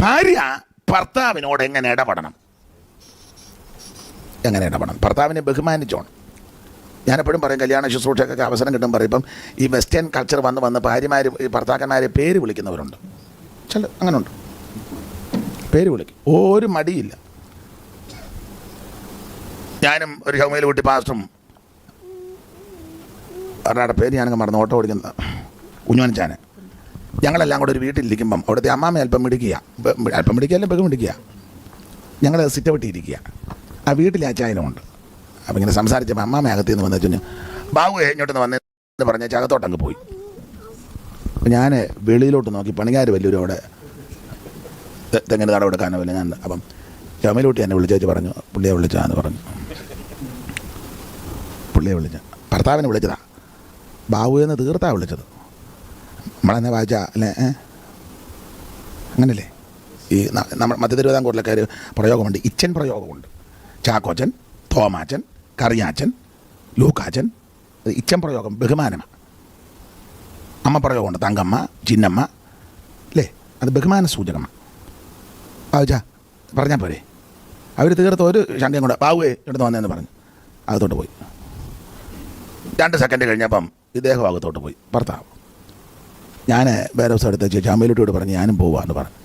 ഭാര്യ ഭർത്താവിനോട് എങ്ങനെ ഇടപെടണം? ഭർത്താവിനെ ബഹുമാനിച്ചോണം. ഞാനെപ്പോഴും പറയും, കല്യാണ ശുശ്രൂഷക്കൊക്കെ അവസരം കിട്ടും പറയും. ഇപ്പം ഈ വെസ്റ്റേൺ കൾച്ചർ വന്ന് ഭാര്യമാർ ഈ ഭർത്താക്കന്മാരെ പേര് വിളിക്കുന്നവരുണ്ട്. ചില അങ്ങനെ ഉണ്ട്, പേര് വിളിക്കും, ഒരു മടിയില്ല. ഞാനും ഒരു ഹൗമയിൽ കുട്ടി പാസ്റ്ററും ഒരാളുടെ പേര് ഞാനങ്ങ് മറന്നു, ഓട്ടോ ഓടിക്കുന്ന കുഞ്ഞോനച്ചാന്, ഞങ്ങളെല്ലാം കൂടെ ഒരു വീട്ടിലിരിക്കുമ്പം അവിടുത്തെ അമ്മാമ്മ അല്പം മിടിക്കുകയല്ല ബഹു മിടിക്കുക. ഞങ്ങൾ സിറ്റവിട്ടിരിക്കുക. ആ വീട്ടിൽ ആ ചായനമുണ്ട്. അപ്പം ഇങ്ങനെ സംസാരിച്ചപ്പോൾ അമ്മാമ്മ അകത്തിൽ നിന്ന് വന്നു വെച്ചു, ബാബു ഇങ്ങോട്ട് വന്നെന്ന് പറഞ്ഞ അകത്തോട്ടങ്ങ് പോയി. അപ്പം ഞാൻ വെളിയിലോട്ട് നോക്കി, പണിക്കാർ വലിയൊരു അവിടെ തെങ്ങിന് തടം എടുക്കാനോ ഇല്ല ഞാൻ. അപ്പം ചുമലൂട്ടി എന്നെ വിളിച്ചു പറഞ്ഞു, പുള്ളിയെ വിളിച്ചാന്ന് പറഞ്ഞു. പുള്ളിയെ വിളിച്ച ഭർത്താവിനെ വിളിച്ചതാ, ബാബു എന്ന് തീർത്താ വിളിച്ചത്. നമ്മളെന്നെ വായിച്ചാ അല്ലേ? അങ്ങനല്ലേ? ഈ നമ്മൾ മധ്യ തിരുവിതാംകൂറിലൊക്കെ ഒരു പ്രയോഗമുണ്ട്, ഇച്ചൻ പ്രയോഗമുണ്ട്. ചാക്കോച്ചൻ, തോമാച്ചൻ, കറിയാച്ചൻ, ലൂക്കാച്ചൻ. ഇച്ചൻ പ്രയോഗം ബഹുമാനമാണ്. അമ്മ പ്രയോഗമുണ്ട്, തങ്കമ്മ, ചിന്നമ്മ, അല്ലേ? അത് ബഹുമാന സൂചകമാണ്. വായിച്ചാ പറഞ്ഞാൽ പോരെ? അവർ തീർത്ത ഒരു ശങ്കയും കൂടെ ബാബുവേ എടുത്ത് വന്നതെന്ന് പറഞ്ഞു അകത്തോട്ട് പോയി. 2 സെക്കൻഡ് കഴിഞ്ഞപ്പം ഇദ്ദേഹം അകത്തോട്ട് പോയി, ഭർത്താവ്. ഞാൻ വേറെ ദിവസം എടുത്ത് വെച്ച് അമ്മയിലോട്ടോട് പറഞ്ഞ് ഞാനും പോവാന്ന് പറഞ്ഞു.